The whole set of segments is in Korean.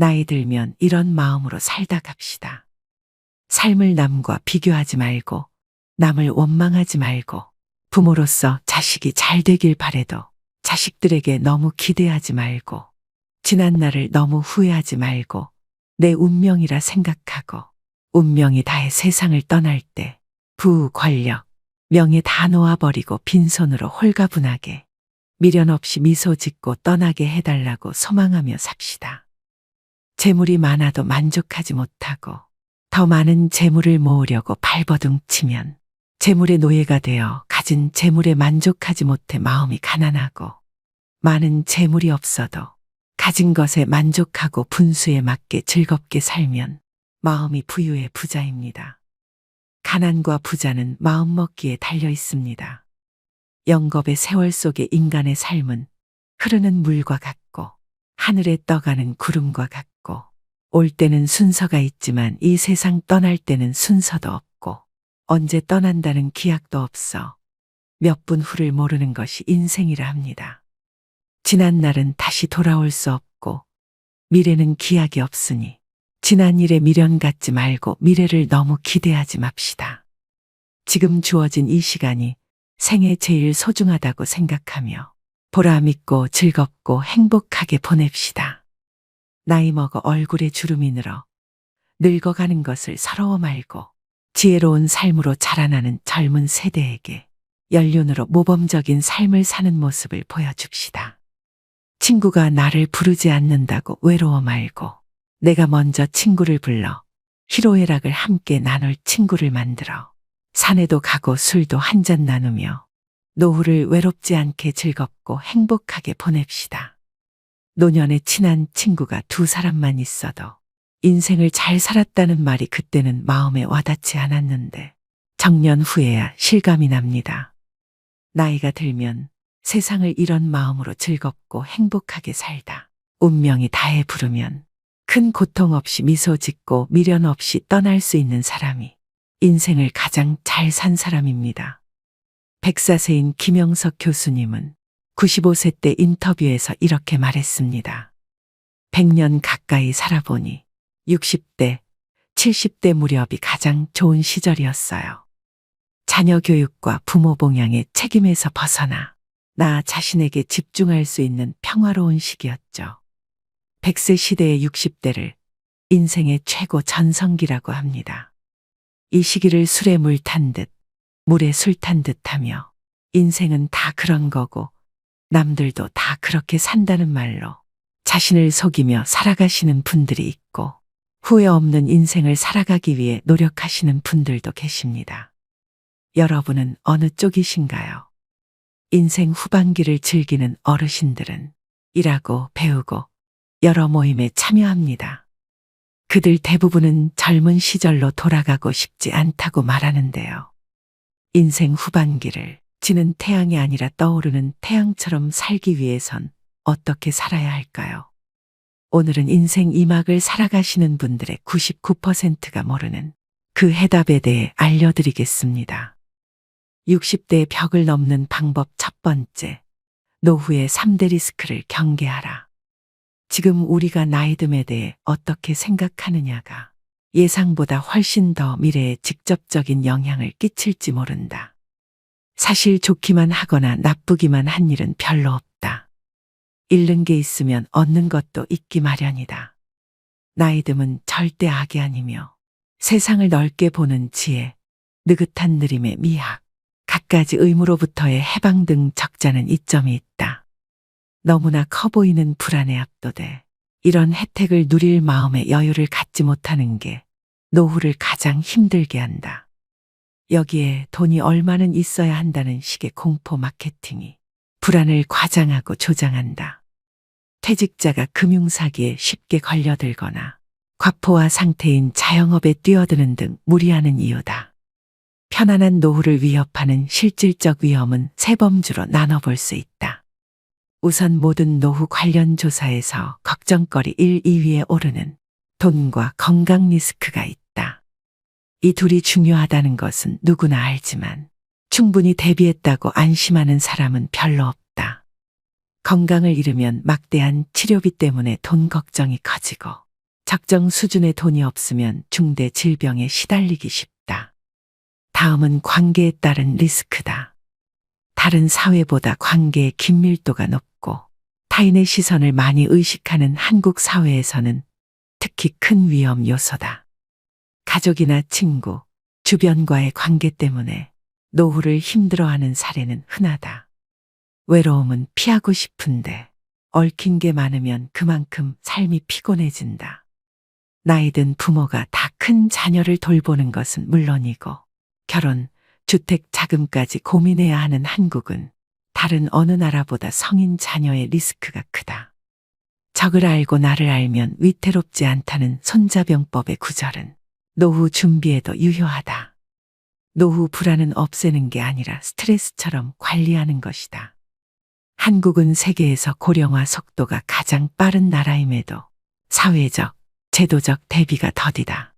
나이 들면 이런 마음으로 살다 갑시다. 삶을 남과 비교하지 말고, 남을 원망하지 말고, 부모로서 자식이 잘 되길 바래도 자식들에게 너무 기대하지 말고, 지난 날을 너무 후회하지 말고, 내 운명이라 생각하고, 운명이 다해 세상을 떠날 때 부, 권력, 명예 다 놓아버리고 빈손으로 홀가분하게 미련 없이 미소 짓고 떠나게 해달라고 소망하며 삽시다. 재물이 많아도 만족하지 못하고 더 많은 재물을 모으려고 발버둥치면 재물의 노예가 되어 가진 재물에 만족하지 못해 마음이 가난하고, 많은 재물이 없어도 가진 것에 만족하고 분수에 맞게 즐겁게 살면 마음이 부유의 부자입니다. 가난과 부자는 마음먹기에 달려 있습니다. 영겁의 세월 속의 인간의 삶은 흐르는 물과 같고 하늘에 떠가는 구름과 같고, 올 때는 순서가 있지만 이 세상 떠날 때는 순서도 없고 언제 떠난다는 기약도 없어 몇 분 후를 모르는 것이 인생이라 합니다. 지난 날은 다시 돌아올 수 없고 미래는 기약이 없으니 지난 일에 미련 갖지 말고 미래를 너무 기대하지 맙시다. 지금 주어진 이 시간이 생애 제일 소중하다고 생각하며 보람 있고 즐겁고 행복하게 보냅시다. 나이 먹어 얼굴에 주름이 늘어 늙어가는 것을 서러워 말고 지혜로운 삶으로 자라나는 젊은 세대에게 연륜으로 모범적인 삶을 사는 모습을 보여줍시다. 친구가 나를 부르지 않는다고 외로워 말고 내가 먼저 친구를 불러 희로애락을 함께 나눌 친구를 만들어 산에도 가고 술도 한잔 나누며 노후를 외롭지 않게 즐겁고 행복하게 보냅시다. 노년에 친한 친구가 두 사람만 있어도 인생을 잘 살았다는 말이 그때는 마음에 와닿지 않았는데 정년 후에야 실감이 납니다. 나이가 들면 세상을 이런 마음으로 즐겁고 행복하게 살다 운명이 다해 부르면 큰 고통 없이 미소 짓고 미련 없이 떠날 수 있는 사람이 인생을 가장 잘 산 사람입니다. 백사세인 김영석 교수님은 95세 때 인터뷰에서 이렇게 말했습니다. 100년 가까이 살아보니 60대, 70대 무렵이 가장 좋은 시절이었어요. 자녀 교육과 부모 봉양의 책임에서 벗어나 나 자신에게 집중할 수 있는 평화로운 시기였죠. 100세 시대의 60대를 인생의 최고 전성기라고 합니다. 이 시기를 술에 물 탄 듯, 물에 술 탄 듯 하며 인생은 다 그런 거고 남들도 다 그렇게 산다는 말로 자신을 속이며 살아가시는 분들이 있고 후회 없는 인생을 살아가기 위해 노력하시는 분들도 계십니다. 여러분은 어느 쪽이신가요? 인생 후반기를 즐기는 어르신들은 일하고 배우고 여러 모임에 참여합니다. 그들 대부분은 젊은 시절로 돌아가고 싶지 않다고 말하는데요. 인생 후반기를 지는 태양이 아니라 떠오르는 태양처럼 살기 위해선 어떻게 살아야 할까요? 오늘은 인생 2막을 살아가시는 분들의 99%가 모르는 그 해답에 대해 알려드리겠습니다. 60대의 벽을 넘는 방법 첫 번째, 노후의 3대 리스크를 경계하라. 지금 우리가 나이듦에 대해 어떻게 생각하느냐가 예상보다 훨씬 더 미래에 직접적인 영향을 끼칠지 모른다. 사실 좋기만 하거나 나쁘기만 한 일은 별로 없다. 잃는 게 있으면 얻는 것도 있기 마련이다. 나이듦은 절대 악이 아니며 세상을 넓게 보는 지혜, 느긋한 느림의 미학, 갖가지 의무로부터의 해방 등 적잖은 이점이 있다. 너무나 커 보이는 불안에 압도돼 이런 혜택을 누릴 마음의 여유를 갖지 못하는 게 노후를 가장 힘들게 한다. 여기에 돈이 얼마는 있어야 한다는 식의 공포 마케팅이 불안을 과장하고 조장한다. 퇴직자가 금융사기에 쉽게 걸려들거나 과포화 상태인 자영업에 뛰어드는 등 무리하는 이유다. 편안한 노후를 위협하는 실질적 위험은 세 범주로 나눠볼 수 있다. 우선 모든 노후 관련 조사에서 걱정거리 1, 2위에 오르는 돈과 건강 리스크가 있다. 이 둘이 중요하다는 것은 누구나 알지만 충분히 대비했다고 안심하는 사람은 별로 없다. 건강을 잃으면 막대한 치료비 때문에 돈 걱정이 커지고 적정 수준의 돈이 없으면 중대 질병에 시달리기 쉽다. 다음은 관계에 따른 리스크다. 다른 사회보다 관계의 긴밀도가 높고 타인의 시선을 많이 의식하는 한국 사회에서는 특히 큰 위험 요소다. 가족이나 친구, 주변과의 관계 때문에 노후를 힘들어하는 사례는 흔하다. 외로움은 피하고 싶은데 얽힌 게 많으면 그만큼 삶이 피곤해진다. 나이든 부모가 다 큰 자녀를 돌보는 것은 물론이고 결혼, 주택 자금까지 고민해야 하는 한국은 다른 어느 나라보다 성인 자녀의 리스크가 크다. 적을 알고 나를 알면 위태롭지 않다는 손자병법의 구절은 노후 준비에도 유효하다. 노후 불안은 없애는 게 아니라 스트레스처럼 관리하는 것이다. 한국은 세계에서 고령화 속도가 가장 빠른 나라임에도 사회적, 제도적 대비가 더디다.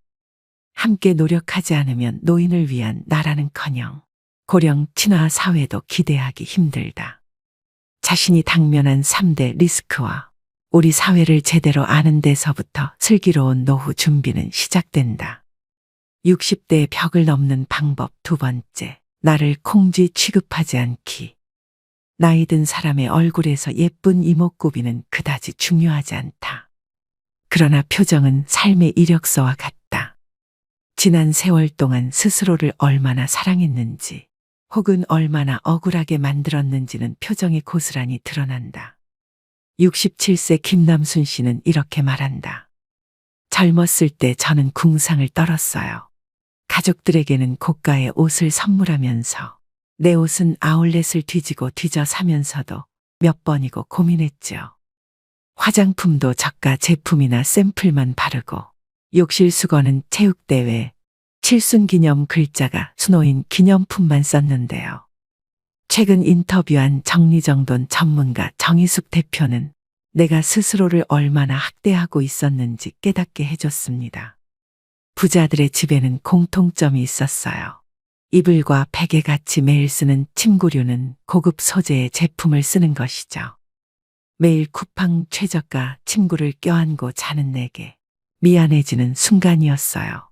함께 노력하지 않으면 노인을 위한 나라는커녕 고령 친화 사회도 기대하기 힘들다. 자신이 당면한 3대 리스크와 우리 사회를 제대로 아는 데서부터 슬기로운 노후 준비는 시작된다. 60대의 벽을 넘는 방법 2번째, 나를 콩쥐 취급하지 않기. 나이 든 사람의 얼굴에서 예쁜 이목구비는 그다지 중요하지 않다. 그러나 표정은 삶의 이력서와 같다. 지난 세월 동안 스스로를 얼마나 사랑했는지 혹은 얼마나 억울하게 만들었는지는 표정에 고스란히 드러난다. 67세 김남순 씨는 이렇게 말한다. 젊었을 때 저는 궁상을 떨었어요. 가족들에게는 고가의 옷을 선물하면서 내 옷은 아울렛을 뒤지고 뒤져 사면서도 몇 번이고 고민했죠. 화장품도 저가 제품이나 샘플만 바르고 욕실 수건은 체육대회, 칠순기념 글자가 수놓인 기념품만 썼는데요. 최근 인터뷰한 정리정돈 전문가 정희숙 대표는 내가 스스로를 얼마나 학대하고 있었는지 깨닫게 해줬습니다. 부자들의 집에는 공통점이 있었어요. 이불과 베개 같이 매일 쓰는 침구류는 고급 소재의 제품을 쓰는 것이죠. 매일 쿠팡 최저가 침구를 껴안고 자는 내게 미안해지는 순간이었어요.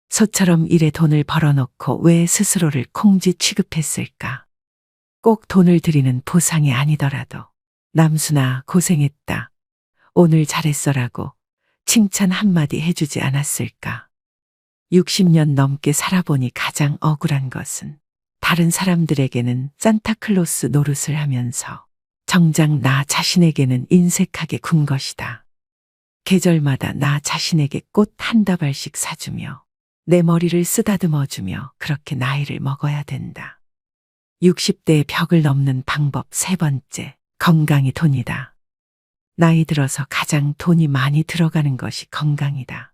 소처럼 일에 돈을 벌어놓고 왜 스스로를 콩쥐 취급했을까? 꼭 돈을 드리는 보상이 아니더라도 남순아 고생했다. 오늘 잘했어라고 칭찬 한마디 해주지 않았을까? 60년 넘게 살아보니 가장 억울한 것은 다른 사람들에게는 산타클로스 노릇을 하면서 정작 나 자신에게는 인색하게 군 것이다. 계절마다 나 자신에게 꽃 한 다발씩 사주며 내 머리를 쓰다듬어주며 그렇게 나이를 먹어야 된다. 60대의 벽을 넘는 방법 3번째, 건강이 돈이다. 나이 들어서 가장 돈이 많이 들어가는 것이 건강이다.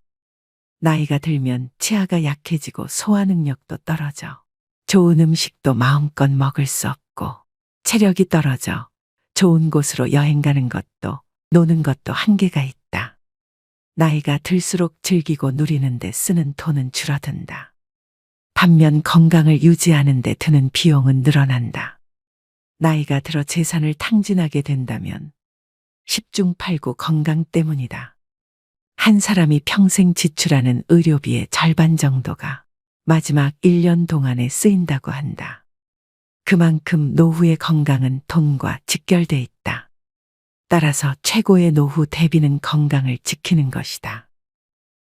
나이가 들면 치아가 약해지고 소화 능력도 떨어져 좋은 음식도 마음껏 먹을 수 없고 체력이 떨어져 좋은 곳으로 여행 가는 것도 노는 것도 한계가 있다. 나이가 들수록 즐기고 누리는 데 쓰는 돈은 줄어든다. 반면 건강을 유지하는 데 드는 비용은 늘어난다. 나이가 들어 재산을 탕진하게 된다면 10중 8구 건강 때문이다. 한 사람이 평생 지출하는 의료비의 절반 정도가 마지막 1년 동안에 쓰인다고 한다. 그만큼 노후의 건강은 돈과 직결돼 있다. 따라서 최고의 노후 대비는 건강을 지키는 것이다.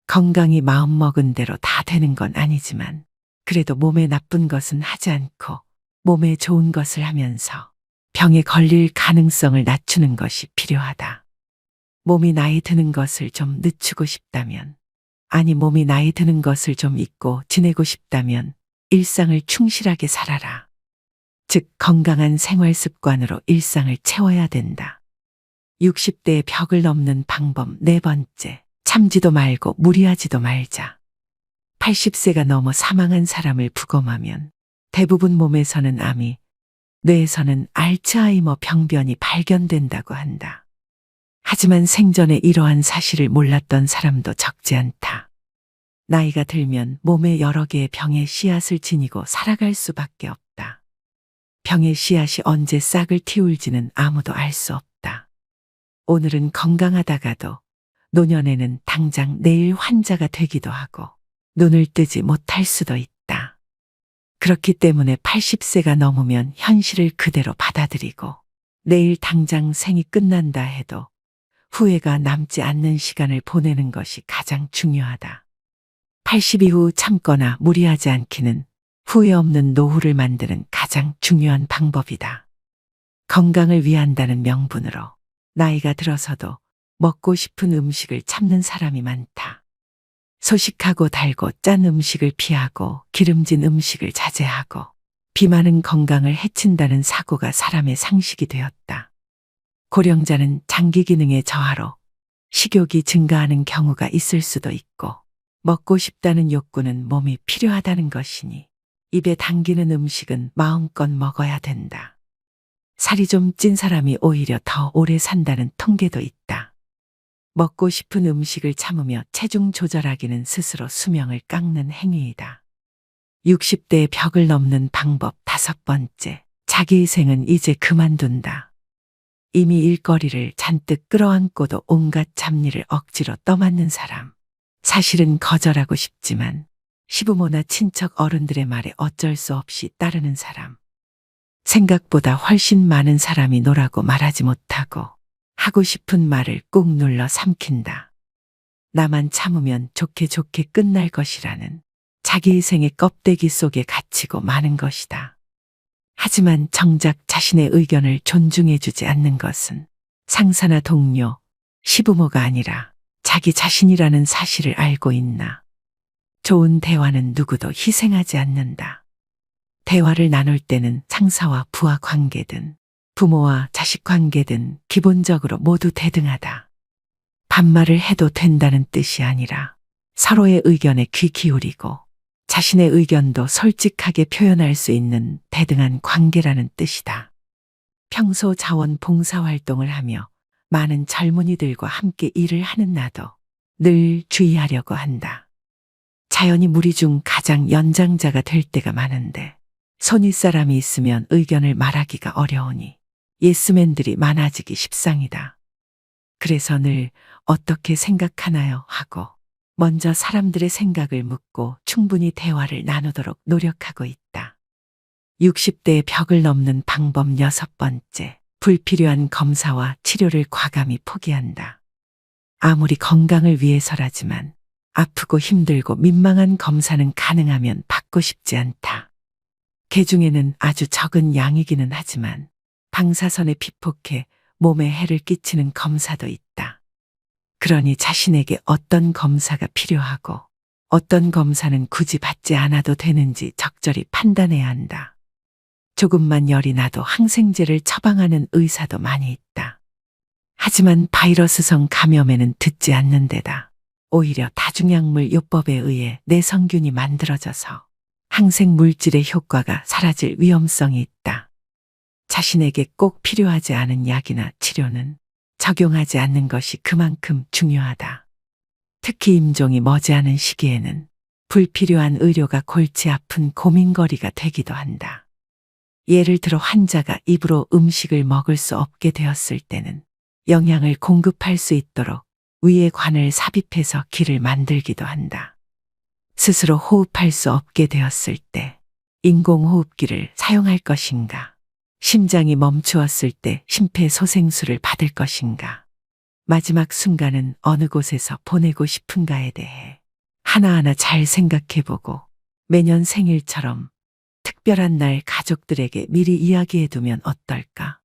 건강이 마음먹은 대로 다 되는 건 아니지만 그래도 몸에 나쁜 것은 하지 않고 몸에 좋은 것을 하면서 병에 걸릴 가능성을 낮추는 것이 필요하다. 몸이 나이 드는 것을 좀 늦추고 싶다면, 아니 몸이 나이 드는 것을 좀 잊고 지내고 싶다면 일상을 충실하게 살아라. 즉 건강한 생활 습관으로 일상을 채워야 된다. 60대의 벽을 넘는 방법 4번째, 참지도 말고 무리하지도 말자. 80세가 넘어 사망한 사람을 부검하면 대부분 몸에서는 암이, 뇌에서는 알츠하이머 병변이 발견된다고 한다. 하지만 생전에 이러한 사실을 몰랐던 사람도 적지 않다. 나이가 들면 몸에 여러 개의 병의 씨앗을 지니고 살아갈 수밖에 없다. 병의 씨앗이 언제 싹을 틔울지는 아무도 알 수 없다. 오늘은 건강하다가도 노년에는 당장 내일 환자가 되기도 하고 눈을 뜨지 못할 수도 있다. 그렇기 때문에 80세가 넘으면 현실을 그대로 받아들이고 내일 당장 생이 끝난다 해도 후회가 남지 않는 시간을 보내는 것이 가장 중요하다. 80 이후 참거나 무리하지 않기는 후회 없는 노후를 만드는 가장 중요한 방법이다. 건강을 위한다는 명분으로 나이가 들어서도 먹고 싶은 음식을 참는 사람이 많다. 소식하고 달고 짠 음식을 피하고 기름진 음식을 자제하고 비 많은 건강을 해친다는 사고가 사람의 상식이 되었다. 고령자는 장기 기능의 저하로 식욕이 증가하는 경우가 있을 수도 있고 먹고 싶다는 욕구는 몸이 필요하다는 것이니 입에 당기는 음식은 마음껏 먹어야 된다. 살이 좀 찐 사람이 오히려 더 오래 산다는 통계도 있다. 먹고 싶은 음식을 참으며 체중 조절하기는 스스로 수명을 깎는 행위이다. 60대의 벽을 넘는 방법 5번째, 자기희생은 이제 그만둔다. 이미 일거리를 잔뜩 끌어안고도 온갖 잡일을 억지로 떠맡는 사람. 사실은 거절하고 싶지만 시부모나 친척 어른들의 말에 어쩔 수 없이 따르는 사람. 생각보다 훨씬 많은 사람이 노라고 말하지 못하고 하고 싶은 말을 꾹 눌러 삼킨다. 나만 참으면 좋게 좋게 끝날 것이라는 자기희생의 껍데기 속에 갇히고 마는 것이다. 하지만 정작 자신의 의견을 존중해주지 않는 것은 상사나 동료, 시부모가 아니라 자기 자신이라는 사실을 알고 있나. 좋은 대화는 누구도 희생하지 않는다. 대화를 나눌 때는 상사와 부하 관계든 부모와 자식 관계든 기본적으로 모두 대등하다. 반말을 해도 된다는 뜻이 아니라 서로의 의견에 귀 기울이고 자신의 의견도 솔직하게 표현할 수 있는 대등한 관계라는 뜻이다. 평소 자원 봉사 활동을 하며 많은 젊은이들과 함께 일을 하는 나도 늘 주의하려고 한다. 자연히 무리 중 가장 연장자가 될 때가 많은데 손윗 사람이 있으면 의견을 말하기가 어려우니 예스맨들이 많아지기 십상이다. 그래서 늘 어떻게 생각하나요? 하고 먼저 사람들의 생각을 묻고 충분히 대화를 나누도록 노력하고 있다. 60대의 벽을 넘는 방법 6번째, 불필요한 검사와 치료를 과감히 포기한다. 아무리 건강을 위해서라지만 아프고 힘들고 민망한 검사는 가능하면 받고 싶지 않다. 개중에는 아주 적은 양이기는 하지만 방사선에 피폭해 몸에 해를 끼치는 검사도 있다. 그러니 자신에게 어떤 검사가 필요하고 어떤 검사는 굳이 받지 않아도 되는지 적절히 판단해야 한다. 조금만 열이 나도 항생제를 처방하는 의사도 많이 있다. 하지만 바이러스성 감염에는 듣지 않는 데다 오히려 다중약물 요법에 의해 내성균이 만들어져서 항생 물질의 효과가 사라질 위험성이 있다. 자신에게 꼭 필요하지 않은 약이나 치료는 적용하지 않는 것이 그만큼 중요하다. 특히 임종이 머지않은 시기에는 불필요한 의료가 골치 아픈 고민거리가 되기도 한다. 예를 들어 환자가 입으로 음식을 먹을 수 없게 되었을 때는 영양을 공급할 수 있도록 위에 관을 삽입해서 기를 만들기도 한다. 스스로 호흡할 수 없게 되었을 때 인공호흡기를 사용할 것인가? 심장이 멈추었을 때 심폐소생술을 받을 것인가? 마지막 순간은 어느 곳에서 보내고 싶은가에 대해 하나하나 잘 생각해보고 매년 생일처럼 특별한 날 가족들에게 미리 이야기해두면 어떨까?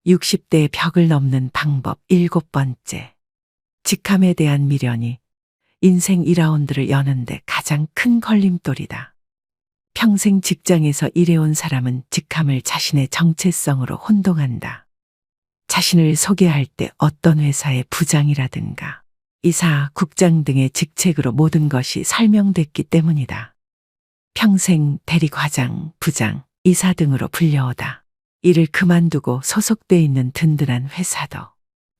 60대의 벽을 넘는 방법 7번째. 직함에 대한 미련이 인생 2라운드를 여는데 가장 큰 걸림돌이다. 평생 직장에서 일해온 사람은 직함을 자신의 정체성으로 혼동한다. 자신을 소개할 때 어떤 회사의 부장이라든가 이사, 국장 등의 직책으로 모든 것이 설명됐기 때문이다. 평생 대리과장, 부장, 이사 등으로 불려오다 일을 그만두고 소속돼 있는 든든한 회사도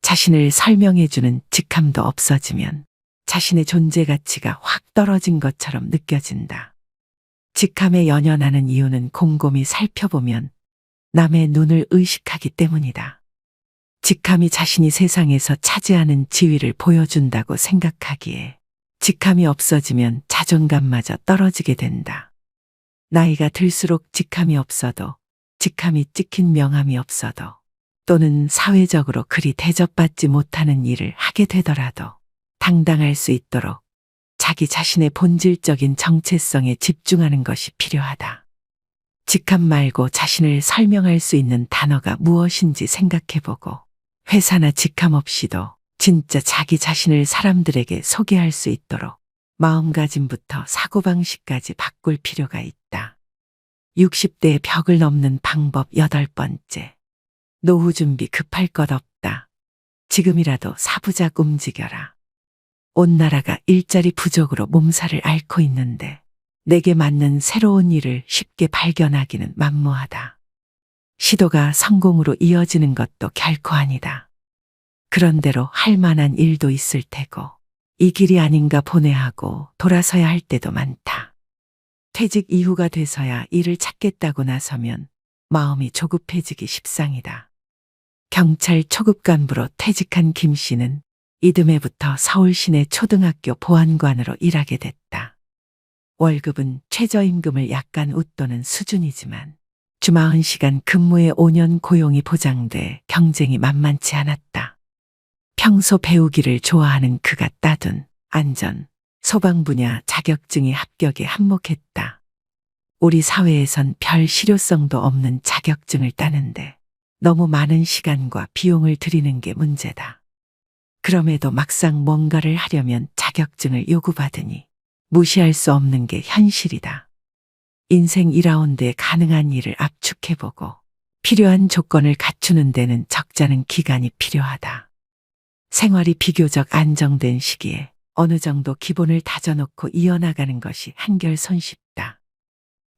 자신을 설명해주는 직함도 없어지면 자신의 존재 가치가 확 떨어진 것처럼 느껴진다. 직함에 연연하는 이유는 곰곰이 살펴보면 남의 눈을 의식하기 때문이다. 직함이 자신이 세상에서 차지하는 지위를 보여준다고 생각하기에 직함이 없어지면 자존감마저 떨어지게 된다. 나이가 들수록 직함이 없어도, 직함이 찍힌 명함이 없어도, 또는 사회적으로 그리 대접받지 못하는 일을 하게 되더라도 당당할 수 있도록 자기 자신의 본질적인 정체성에 집중하는 것이 필요하다. 직함 말고 자신을 설명할 수 있는 단어가 무엇인지 생각해보고 회사나 직함 없이도 진짜 자기 자신을 사람들에게 소개할 수 있도록 마음가짐부터 사고방식까지 바꿀 필요가 있다. 60대의 벽을 넘는 방법 8번째. 노후 준비 급할 것 없다. 지금이라도 사부작 움직여라. 온 나라가 일자리 부족으로 몸살을 앓고 있는데 내게 맞는 새로운 일을 쉽게 발견하기는 만무하다. 시도가 성공으로 이어지는 것도 결코 아니다. 그런대로 할 만한 일도 있을 테고 이 길이 아닌가 보내하고 돌아서야 할 때도 많다. 퇴직 이후가 돼서야 일을 찾겠다고 나서면 마음이 조급해지기 십상이다. 경찰 초급 간부로 퇴직한 김 씨는 이듬해부터 서울 시내 초등학교 보안관으로 일하게 됐다. 월급은 최저임금을 약간 웃도는 수준이지만 주 40시간 근무에 5년 고용이 보장돼 경쟁이 만만치 않았다. 평소 배우기를 좋아하는 그가 따둔 안전, 소방 분야 자격증이 합격에 한몫했다. 우리 사회에선 별 실효성도 없는 자격증을 따는데 너무 많은 시간과 비용을 들이는 게 문제다. 그럼에도 막상 뭔가를 하려면 자격증을 요구받으니 무시할 수 없는 게 현실이다. 인생 1라운드에 가능한 일을 압축해보고 필요한 조건을 갖추는 데는 적잖은 기간이 필요하다. 생활이 비교적 안정된 시기에 어느 정도 기본을 다져놓고 이어나가는 것이 한결 손쉽다.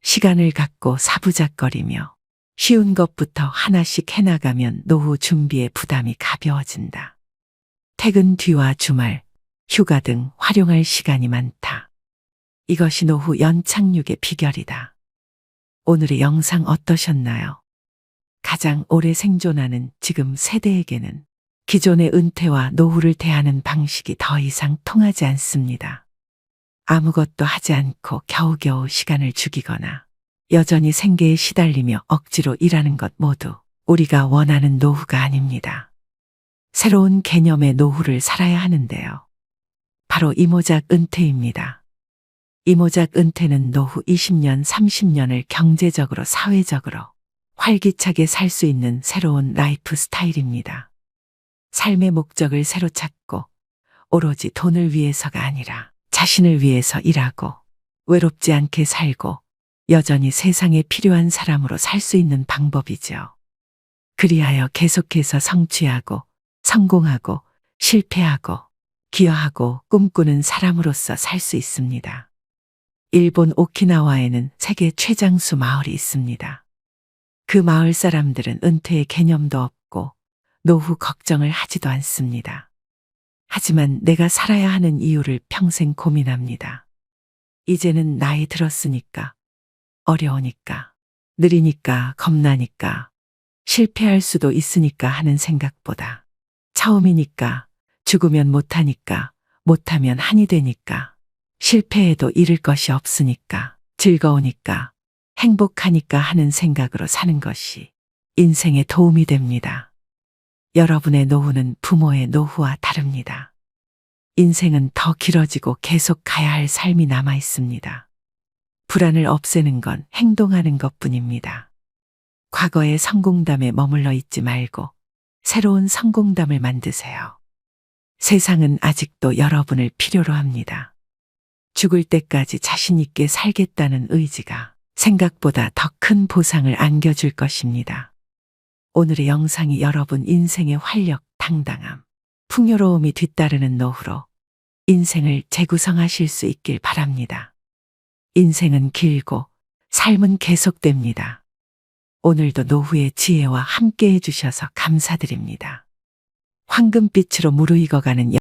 시간을 갖고 사부작거리며 쉬운 것부터 하나씩 해나가면 노후 준비의 부담이 가벼워진다. 퇴근 뒤와 주말, 휴가 등 활용할 시간이 많다. 이것이 노후 연착륙의 비결이다. 오늘의 영상 어떠셨나요? 가장 오래 생존하는 지금 세대에게는 기존의 은퇴와 노후를 대하는 방식이 더 이상 통하지 않습니다. 아무것도 하지 않고 겨우겨우 시간을 죽이거나 여전히 생계에 시달리며 억지로 일하는 것 모두 우리가 원하는 노후가 아닙니다. 새로운 개념의 노후를 살아야 하는데요. 바로 이모작 은퇴입니다. 이모작 은퇴는 노후 20년, 30년을 경제적으로, 사회적으로 활기차게 살 수 있는 새로운 라이프 스타일입니다. 삶의 목적을 새로 찾고 오로지 돈을 위해서가 아니라 자신을 위해서 일하고 외롭지 않게 살고 여전히 세상에 필요한 사람으로 살 수 있는 방법이죠. 그리하여 계속해서 성취하고 성공하고 실패하고 기여하고 꿈꾸는 사람으로서 살 수 있습니다. 일본 오키나와에는 세계 최장수 마을이 있습니다. 그 마을 사람들은 은퇴의 개념도 없고 노후 걱정을 하지도 않습니다. 하지만 내가 살아야 하는 이유를 평생 고민합니다. 이제는 나이 들었으니까, 어려우니까, 느리니까, 겁나니까, 실패할 수도 있으니까 하는 생각보다 처음이니까, 죽으면 못하니까, 못하면 한이 되니까, 실패해도 잃을 것이 없으니까, 즐거우니까, 행복하니까 하는 생각으로 사는 것이 인생에 도움이 됩니다. 여러분의 노후는 부모의 노후와 다릅니다. 인생은 더 길어지고 계속 가야 할 삶이 남아 있습니다. 불안을 없애는 건 행동하는 것뿐입니다. 과거의 성공담에 머물러 있지 말고 새로운 성공담을 만드세요. 세상은 아직도 여러분을 필요로 합니다. 죽을 때까지 자신 있게 살겠다는 의지가 생각보다 더 큰 보상을 안겨줄 것입니다. 오늘의 영상이 여러분 인생의 활력, 당당함, 풍요로움이 뒤따르는 노후로 인생을 재구성하실 수 있길 바랍니다. 인생은 길고 삶은 계속됩니다. 오늘도 노후의 지혜와 함께 해주셔서 감사드립니다. 황금빛으로 무르익어가는